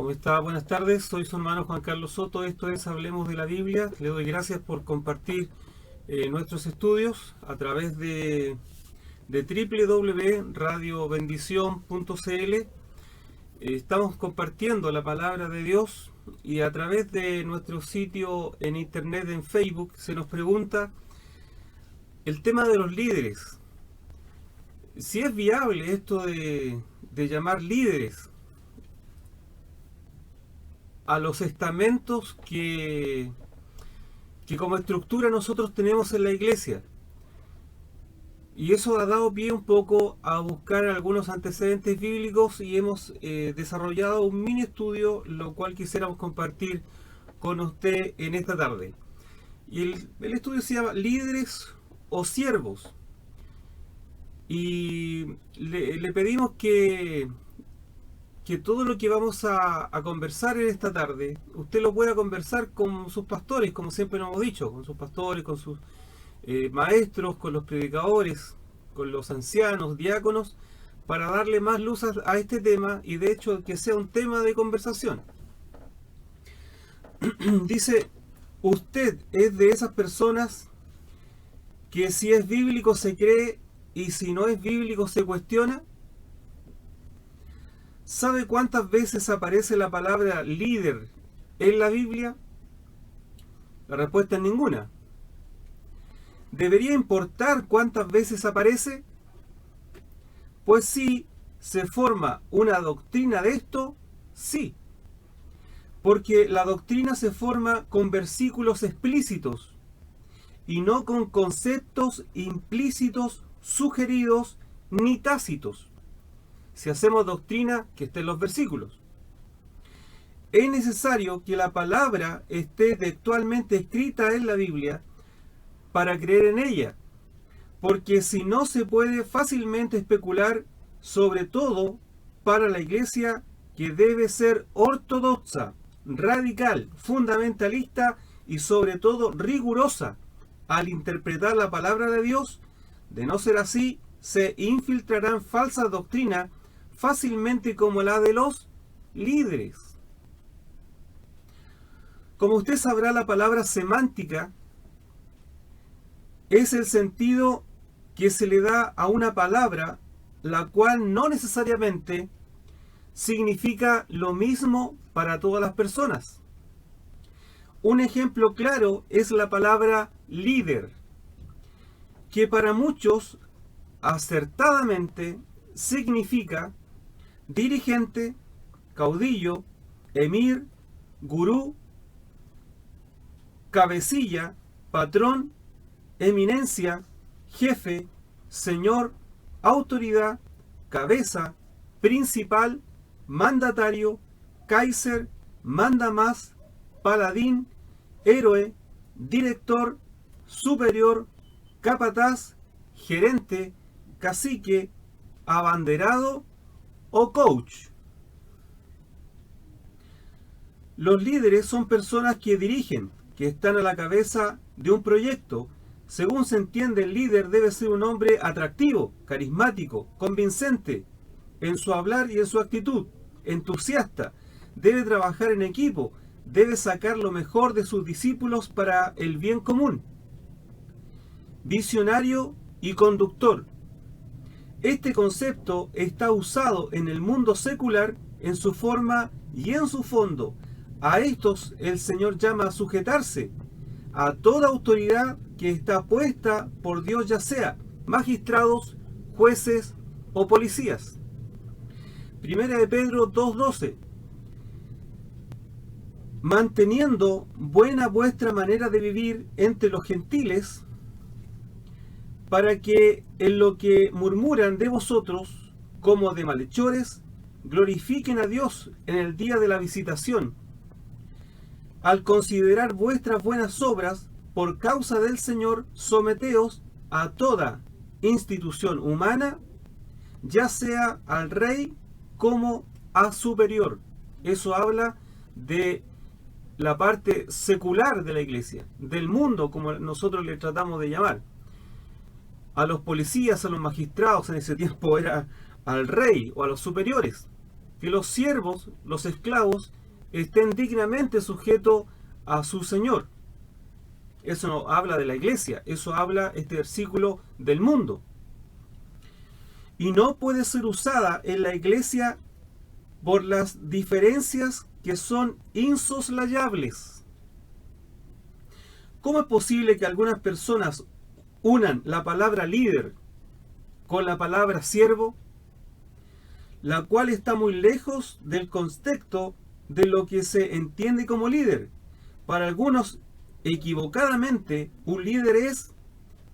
¿Cómo está? Buenas tardes, soy su hermano Juan Carlos Soto, esto es Hablemos de la Biblia. Le doy gracias por compartir nuestros estudios a través de www.radiobendición.cl. Estamos compartiendo la palabra de Dios y a través de nuestro sitio en internet, en Facebook, se nos pregunta el tema de los líderes. Si es viable esto de llamar líderes a los estamentos que como estructura nosotros tenemos en la iglesia. Y eso ha dado pie un poco a buscar algunos antecedentes bíblicos y hemos desarrollado un mini estudio, lo cual quisiéramos compartir con usted en esta tarde. Y el estudio se llama Líderes o Siervos. Y le pedimos que todo lo que vamos a conversar en esta tarde, usted lo pueda conversar con sus pastores, como siempre nos hemos dicho, con sus pastores, con sus maestros, con los predicadores, con los ancianos, diáconos, para darle más luz a este tema y de hecho que sea un tema de conversación. Dice, usted es de esas personas que si es bíblico se cree y si no es bíblico se cuestiona. ¿Sabe cuántas veces aparece la palabra líder en la Biblia? La respuesta es ninguna. ¿Debería importar cuántas veces aparece? Pues sí, ¿se forma una doctrina de esto? Sí. Porque la doctrina se forma con versículos explícitos y no con conceptos implícitos, sugeridos ni tácitos. Si hacemos doctrina, que esté en los versículos. Es necesario que la palabra esté textualmente escrita en la Biblia para creer en ella, porque si no se puede fácilmente especular, sobre todo para la iglesia que debe ser ortodoxa, radical, fundamentalista y sobre todo rigurosa al interpretar la palabra de Dios. De no ser así, se infiltrarán falsas doctrinas fácilmente como la de los líderes. Como usted sabrá, la palabra semántica es el sentido que se le da a una palabra, la cual no necesariamente significa lo mismo para todas las personas. Un ejemplo claro es la palabra líder, que para muchos acertadamente significa dirigente, caudillo, emir, gurú, cabecilla, patrón, eminencia, jefe, señor, autoridad, cabeza, principal, mandatario, kaiser, mandamás, paladín, héroe, director, superior, capataz, gerente, cacique, abanderado o coach. Los líderes son personas que dirigen, que están a la cabeza de un proyecto. Según se entiende, el líder debe ser un hombre atractivo, carismático, convincente en su hablar y en su actitud, entusiasta, debe trabajar en equipo, debe sacar lo mejor de sus discípulos para el bien común. Visionario y conductor. Este concepto está usado en el mundo secular en su forma y en su fondo. A estos el Señor llama a sujetarse a toda autoridad que está puesta por Dios, ya sea magistrados, jueces o policías. Primera de Pedro 2:12. Manteniendo buena vuestra manera de vivir entre los gentiles, para que en lo que murmuran de vosotros, como de malhechores, glorifiquen a Dios en el día de la visitación, al considerar vuestras buenas obras, por causa del Señor, someteos a toda institución humana, ya sea al rey como a superior. Eso habla de la parte secular de la iglesia, del mundo, como nosotros le tratamos de llamar. A los policías, a los magistrados en ese tiempo era al rey o a los superiores. que los siervos, los esclavos, estén dignamente sujetos a su Señor. Eso no habla de la iglesia, eso habla este versículo del mundo. Y no puede ser usada en la iglesia por las diferencias que son insoslayables. ¿Cómo es posible que algunas personas unan la palabra líder con la palabra siervo, la cual está muy lejos del contexto de lo que se entiende como líder? Para algunos, equivocadamente, un líder es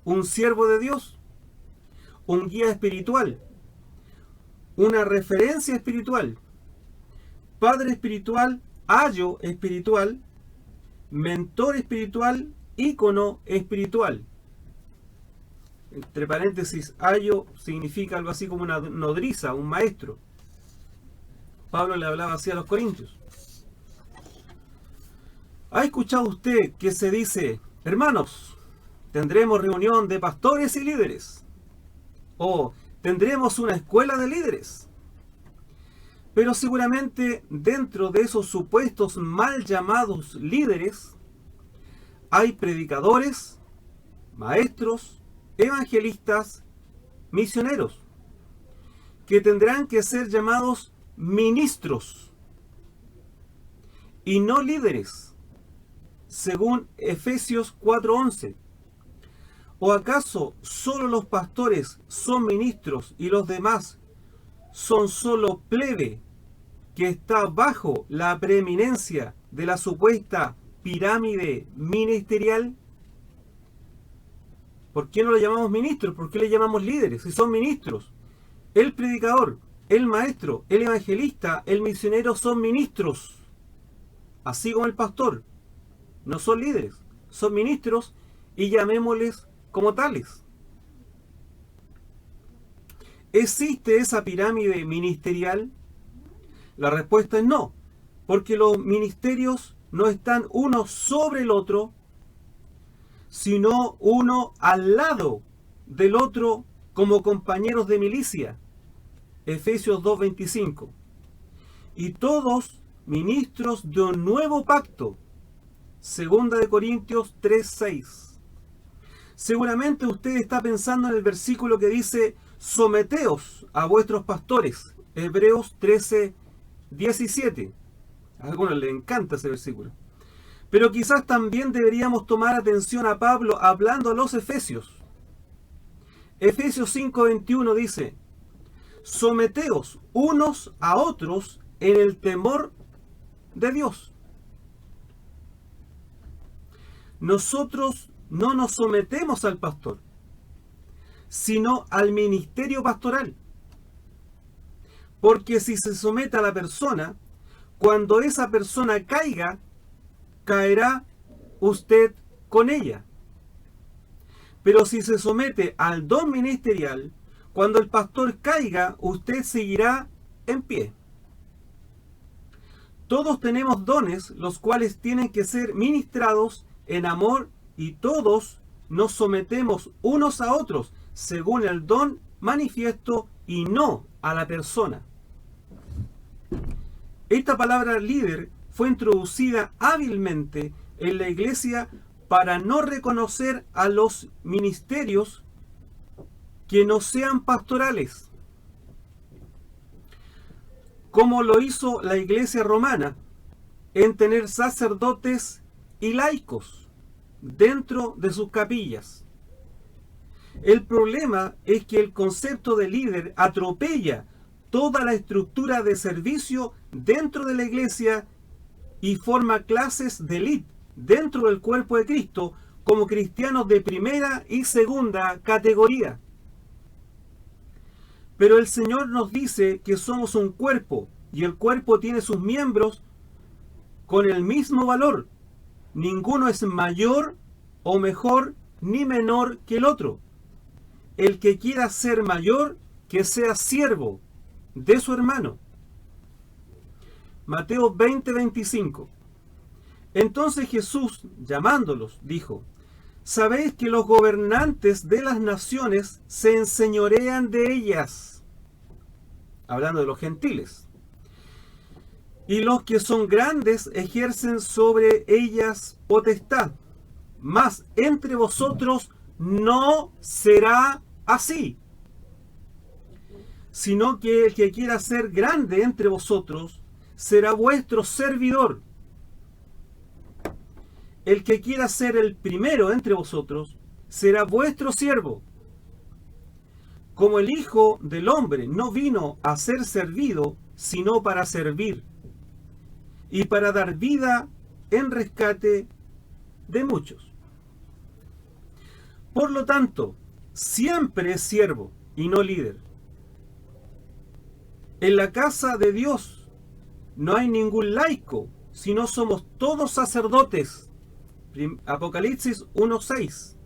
un siervo de Dios, un guía espiritual, una referencia espiritual, padre espiritual, ayo espiritual, mentor espiritual, ícono espiritual. Entre paréntesis, ayo significa algo así como una nodriza, un maestro. Pablo le hablaba así a los corintios. ¿Ha escuchado usted que se dice, hermanos, tendremos reunión de pastores y líderes? O tendremos una escuela de líderes. Pero seguramente dentro de esos supuestos mal llamados líderes hay predicadores, maestros, evangelistas, misioneros, que tendrán que ser llamados ministros y no líderes, según Efesios 4:11. ¿O acaso solo los pastores son ministros y los demás son solo plebe que está bajo la preeminencia de la supuesta pirámide ministerial? ¿Por qué no le llamamos ministros? ¿Por qué le llamamos líderes? Si son ministros. El predicador, el maestro, el evangelista, el misionero son ministros. Así como el pastor. No son líderes, son ministros y llamémosles como tales. ¿Existe esa pirámide ministerial? La respuesta es no, porque los ministerios no están uno sobre el otro, sino uno al lado del otro como compañeros de milicia. Efesios 2:25. Y todos ministros de un nuevo pacto. Segunda de Corintios 3:6. Seguramente usted está pensando en el versículo que dice, someteos a vuestros pastores. Hebreos 13:17. A algunos les encanta ese versículo. Pero quizás también deberíamos tomar atención a Pablo hablando a los efesios. Efesios 5:21 dice, someteos unos a otros en el temor de Dios. Nosotros no nos sometemos al pastor, sino al ministerio pastoral. Porque si se somete a la persona, cuando esa persona caiga, caerá usted con ella. Pero si se somete al don ministerial, cuando el pastor caiga, usted seguirá en pie. Todos tenemos dones, los cuales tienen que ser ministrados en amor, y todos nos sometemos unos a otros, según el don manifiesto y no a la persona. Esta palabra líder fue introducida hábilmente en la iglesia para no reconocer a los ministerios que no sean pastorales, como lo hizo la iglesia romana en tener sacerdotes y laicos dentro de sus capillas. El problema es que el concepto de líder atropella toda la estructura de servicio dentro de la iglesia y forma clases de élite dentro del cuerpo de Cristo como cristianos de primera y segunda categoría. Pero el Señor nos dice que somos un cuerpo y el cuerpo tiene sus miembros con el mismo valor. Ninguno es mayor o mejor ni menor que el otro. El que quiera ser mayor, que sea siervo de su hermano. Mateo 20:25. Entonces Jesús, llamándolos, dijo, ¿sabéis que los gobernantes de las naciones se enseñorean de ellas? Hablando de los gentiles. y los que son grandes ejercen sobre ellas potestad. Mas entre vosotros no será así, sino que el que quiera ser grande entre vosotros será vuestro servidor. El que quiera ser el primero entre vosotros será vuestro siervo. Como el Hijo del Hombre no vino a ser servido, sino para servir, y para dar vida en rescate de muchos. Por lo tanto, siempre es siervo y no líder. En la casa de Dios no hay ningún laico, sino somos todos sacerdotes. Apocalipsis 1:6.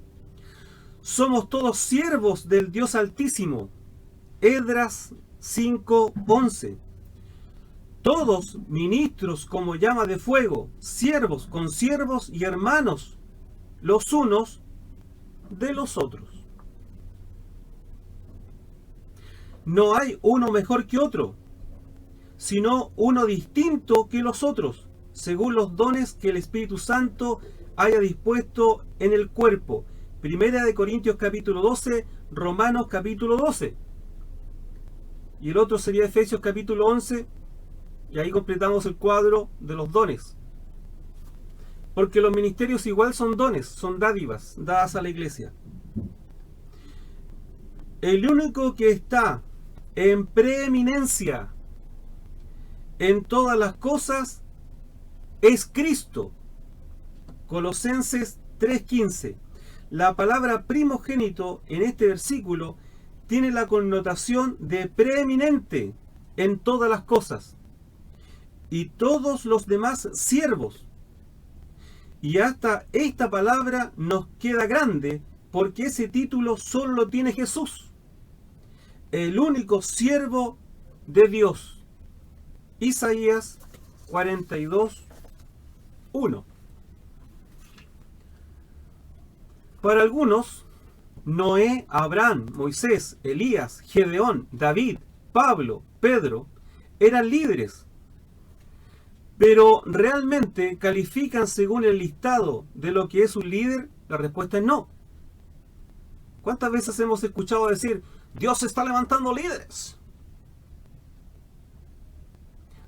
Somos todos siervos del Dios Altísimo. Esdras 5:11. Todos ministros como llama de fuego, siervos, consiervos y hermanos, los unos de los otros. No hay uno mejor que otro, sino uno distinto que los otros, según los dones que el Espíritu Santo haya dispuesto en el cuerpo. Primera de Corintios capítulo 12, Romanos capítulo 12. Y el otro sería Efesios capítulo 11, y ahí completamos el cuadro de los dones. Porque los ministerios igual son dones, son dádivas dadas a la iglesia. El único que está en preeminencia en todas las cosas es Cristo. Colosenses 3:15. La palabra primogénito en este versículo tiene la connotación de preeminente en todas las cosas, y todos los demás siervos. Y hasta esta palabra nos queda grande, porque ese título solo lo tiene Jesús, el único siervo de Dios. Isaías 42:1. Para algunos, Noé, Abraham, Moisés, Elías, Gedeón, David, Pablo, Pedro, eran líderes. Pero ¿realmente califican según el listado de lo que es un líder? La respuesta es no. ¿Cuántas veces hemos escuchado decir, Dios está levantando líderes?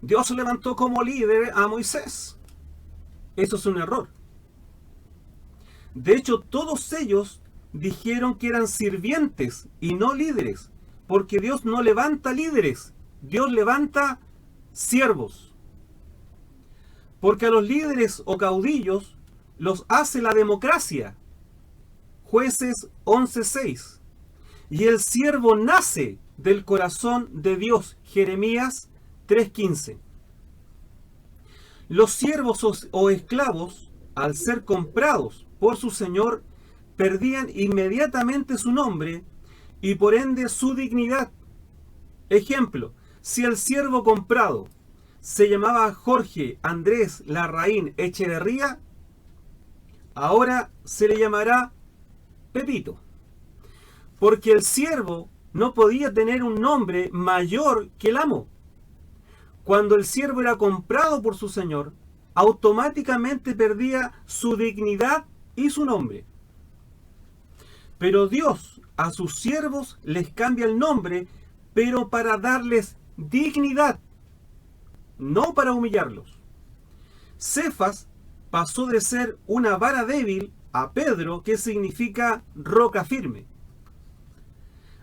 Dios levantó como líder a Moisés. Eso es un error. De hecho, todos ellos dijeron que eran sirvientes y no líderes, porque Dios no levanta líderes, Dios levanta siervos. Porque a los líderes o caudillos los hace la democracia. Jueces 11:6. Y el siervo nace del corazón de Dios. Jeremías 3:15. Los siervos o esclavos, al ser comprados por su señor, perdían inmediatamente su nombre y por ende su dignidad. Ejemplo, si el siervo comprado se llamaba Jorge Andrés Larraín Echeverría, ahora se le llamará Pepito, porque el siervo no podía tener un nombre mayor que el amo. Cuando el siervo era comprado por su señor, automáticamente perdía su dignidad y su nombre. Pero Dios a sus siervos les cambia el nombre, pero para darles dignidad, no para humillarlos. Cefas pasó de ser una vara débil a Pedro, que significa roca firme.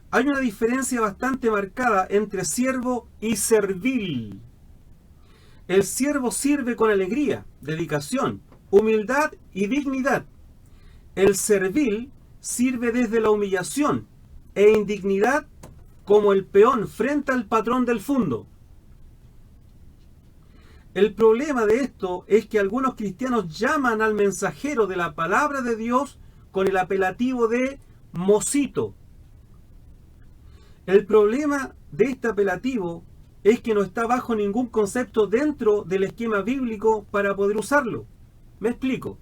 Hay una diferencia bastante marcada entre siervo y servil. El siervo sirve con alegría, dedicación, humildad y dignidad. El servil sirve desde la humillación e indignidad, como el peón frente al patrón del fundo. El problema de esto es que algunos cristianos llaman al mensajero de la palabra de Dios con el apelativo de mocito. El problema de este apelativo es que no está bajo ningún concepto dentro del esquema bíblico para poder usarlo. Me explico.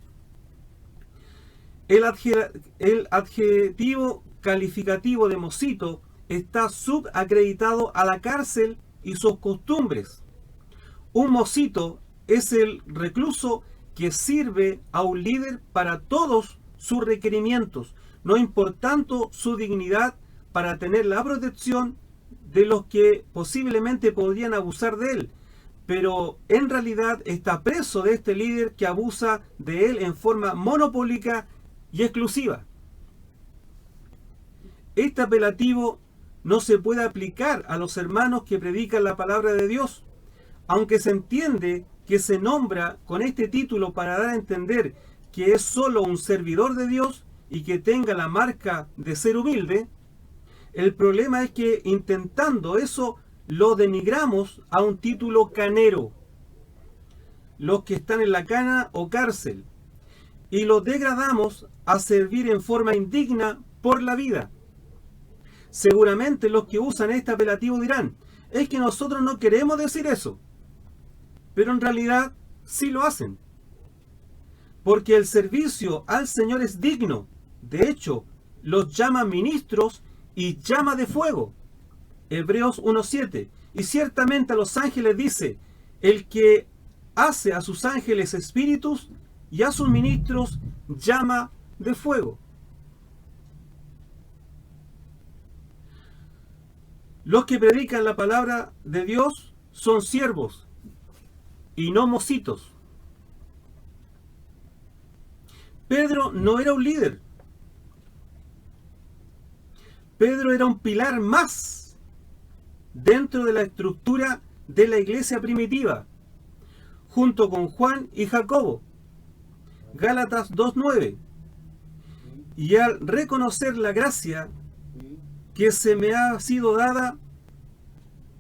El adjetivo calificativo de mocito está subacreditado a la cárcel y sus costumbres. Un mocito es el recluso que sirve a un líder para todos sus requerimientos, no importando su dignidad, para tener la protección de los que posiblemente podrían abusar de él, pero en realidad está preso de este líder que abusa de él en forma monopólica y exclusiva. Este apelativo no se puede aplicar a los hermanos que predican la palabra de Dios, aunque se entiende que se nombra con este título para dar a entender que es solo un servidor de Dios y que tenga la marca de ser humilde. El problema es que intentando eso lo denigramos a un título canero, los que están en la cana o cárcel, y lo degradamos a servir en forma indigna por la vida. Seguramente los que usan este apelativo dirán, es que nosotros no queremos decir eso, pero en realidad sí lo hacen, porque el servicio al Señor es digno. De hecho, los llama ministros y llama de fuego. Hebreos 1:7. Y ciertamente a los ángeles dice, el que hace a sus ángeles espíritus y a sus ministros llama de fuego. Los que predican la palabra de Dios son siervos y no mocitos. Pedro no era un líder. Pedro era un pilar más dentro de la estructura de la iglesia primitiva, junto con Juan y Jacobo. Gálatas 2:9. Y al reconocer la gracia que se me ha sido dada,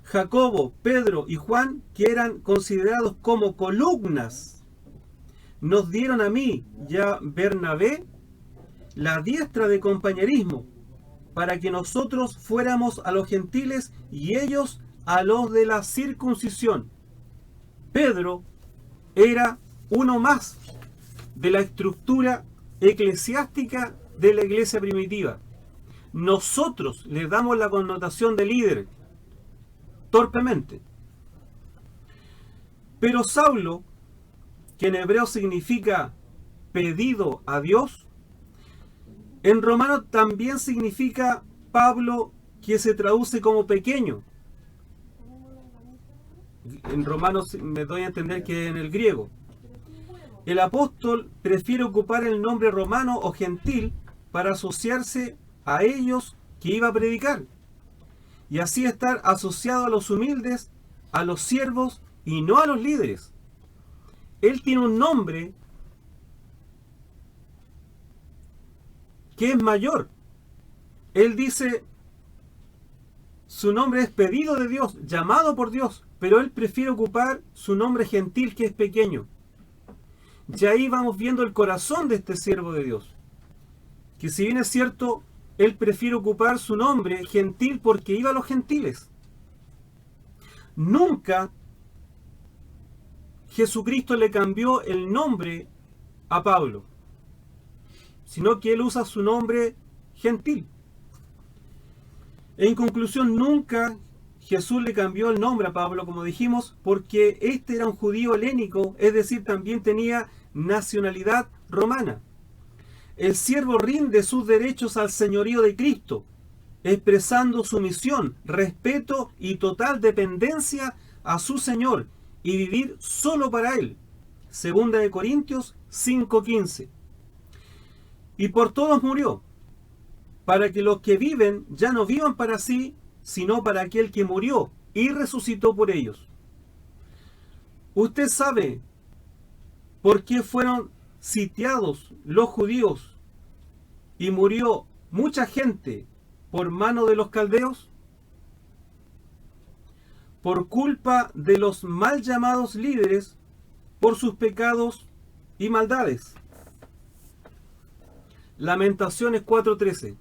Jacobo, Pedro y Juan, que eran considerados como columnas, nos dieron a mí y a Bernabé la diestra de compañerismo, para que nosotros fuéramos a los gentiles y ellos a los de la circuncisión. Pedro era uno más de la estructura eclesiástica de la iglesia primitiva. Nosotros le damos la connotación de líder torpemente. Pero Saulo, que en hebreo significa pedido a Dios, en romano también significa Pablo, que se traduce como pequeño. En romano me doy a entender que en el griego. El apóstol prefiere ocupar el nombre romano o gentil para asociarse a ellos que iba a predicar, y así estar asociado a los humildes, a los siervos y no a los líderes. Él tiene un nombre que es mayor. Él dice, su nombre es pedido de Dios, llamado por Dios, pero él prefiere ocupar su nombre gentil, que es pequeño. Y ahí vamos viendo el corazón de este siervo de Dios, que si bien es cierto, él prefiere ocupar su nombre gentil porque iba a los gentiles. Nunca Jesucristo le cambió el nombre a Pablo, sino que él usa su nombre gentil. En conclusión, nunca Jesús le cambió el nombre a Pablo, como dijimos, porque este era un judío helénico, es decir, también tenía nacionalidad romana. El siervo rinde sus derechos al señorío de Cristo, expresando sumisión, respeto y total dependencia a su Señor, y vivir solo para Él. Segunda de Corintios 5:15. Y por todos murió, para que los que viven ya no vivan para sí, sino para aquel que murió y resucitó por ellos. Usted sabe por qué fueron sitiados los judíos y murió mucha gente por mano de los caldeos. Por culpa de los mal llamados líderes, por sus pecados y maldades. Lamentaciones 4:13.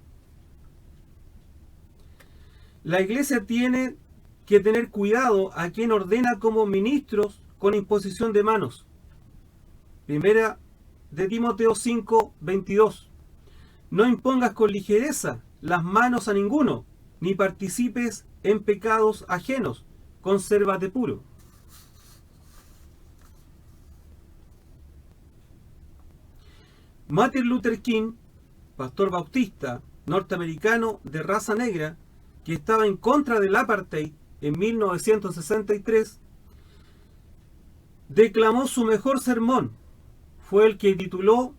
La iglesia tiene que tener cuidado a quien ordena como ministros con imposición de manos. Primera de Timoteo 5:22. No impongas con ligereza las manos a ninguno, ni participes en pecados ajenos. Consérvate puro. Martin Luther King, pastor bautista norteamericano de raza negra, que estaba en contra del apartheid en 1963, declamó su mejor sermón. Fue el que tituló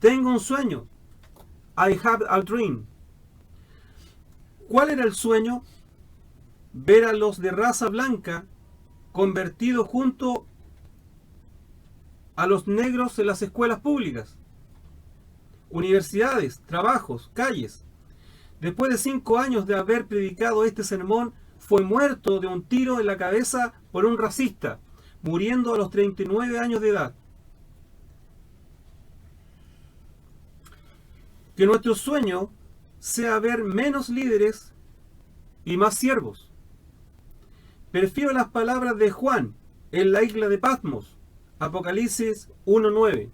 Tengo un sueño, I have a dream. ¿Cuál era el sueño? Ver a los de raza blanca convertidos junto a los negros en las escuelas públicas, universidades, trabajos, calles. Después de 5 años de haber predicado este sermón, fue muerto de un tiro en la cabeza por un racista, muriendo a los 39 años de edad. Que nuestro sueño sea ver menos líderes y más siervos. Prefiero las palabras de Juan en la isla de Patmos, Apocalipsis 1:9.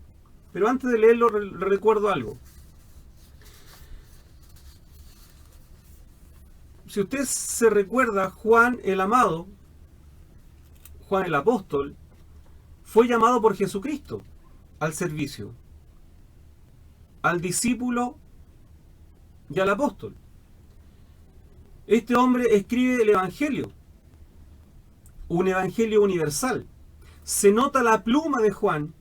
Pero antes de leerlo, recuerdo algo. Si usted se recuerda, Juan el amado, Juan el apóstol, fue llamado por Jesucristo al servicio, al discípulo y al apóstol. Este hombre escribe el Evangelio, un Evangelio universal. Se nota la pluma de Juan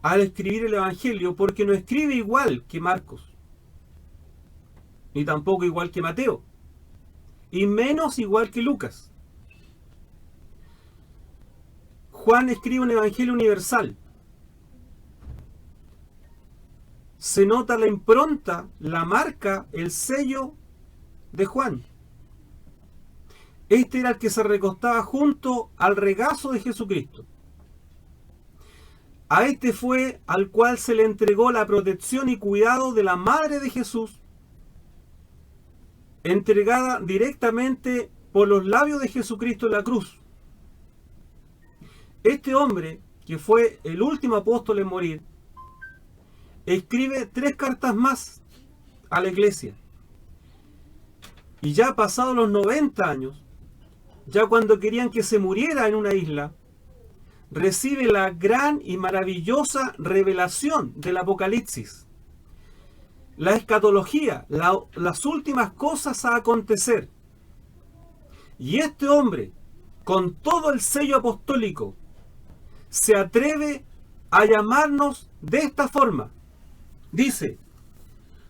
al escribir el Evangelio, porque no escribe igual que Marcos, ni tampoco igual que Mateo, y menos igual que Lucas. Juan escribe un Evangelio universal. Se nota la impronta, la marca, el sello de Juan. Este era el que se recostaba junto al regazo de Jesucristo. A este fue al cual se le entregó la protección y cuidado de la madre de Jesús, entregada directamente por los labios de Jesucristo en la cruz. Este hombre, que fue el último apóstol en morir, escribe 3 cartas más a la iglesia. Y ya pasados los 90 años, ya cuando querían que se muriera en una isla, recibe la gran y maravillosa revelación del Apocalipsis. La escatología, las últimas cosas a acontecer. Y este hombre, con todo el sello apostólico, se atreve a llamarnos de esta forma. Dice: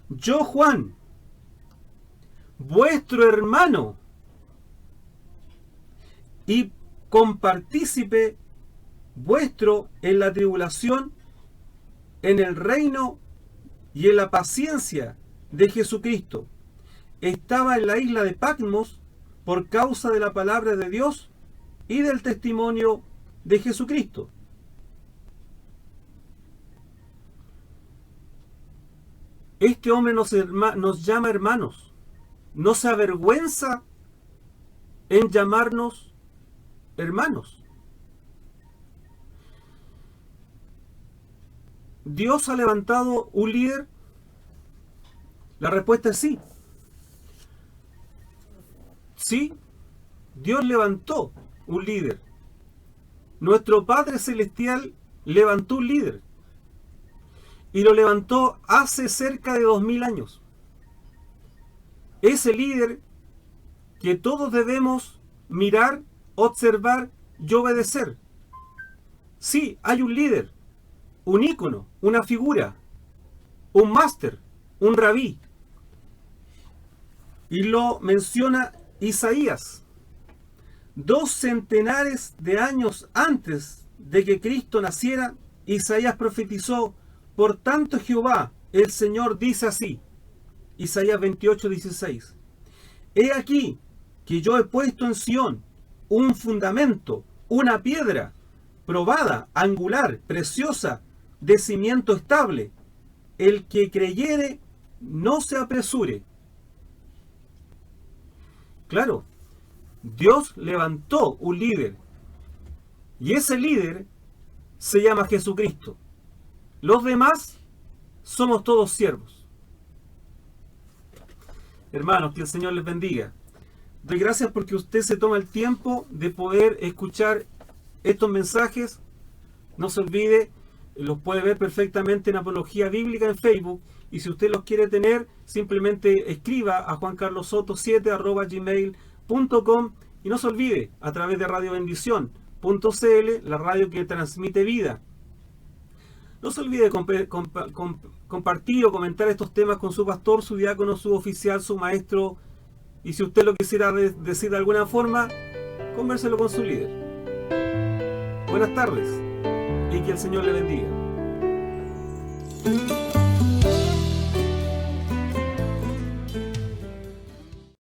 yo, Juan, vuestro hermano y compartícipe vuestro en la tribulación, en el reino y en la paciencia de Jesucristo, estaba en la isla de Patmos por causa de la palabra de Dios y del testimonio de Jesucristo. Este hombre nos llama hermanos, no se avergüenza en llamarnos hermanos. ¿Dios ha levantado un líder? La respuesta es sí. Sí, Dios levantó un líder. Nuestro Padre Celestial levantó un líder. Y lo levantó hace cerca de 2000 años. Ese líder que todos debemos mirar, observar y obedecer. Sí, hay un líder, un ícono, una figura, un máster, un rabí. Y lo menciona Isaías. 2 centenares de años antes de que Cristo naciera, Isaías profetizó: por tanto Jehová, el Señor, dice así. Isaías 28:16. He aquí que yo he puesto en Sión un fundamento, una piedra, probada, angular, preciosa, de cimiento estable. El que creyere, no se apresure. Claro, Dios levantó un líder. Y ese líder se llama Jesucristo. Los demás somos todos siervos. Hermanos, que el Señor les bendiga. Doy gracias porque usted se toma el tiempo de poder escuchar estos mensajes. No se olvide los puede ver perfectamente en Apología Bíblica en Facebook, y si usted los quiere tener, simplemente escriba a juancarlosoto7@gmail.com, y no se olvide, a través de radiobendición.cl, la radio que transmite vida. No se olvide compartir o comentar estos temas con su pastor, su diácono, su oficial, su maestro, y si usted lo quisiera decir de alguna forma, convérselo con su líder. Buenas tardes y que el Señor le bendiga.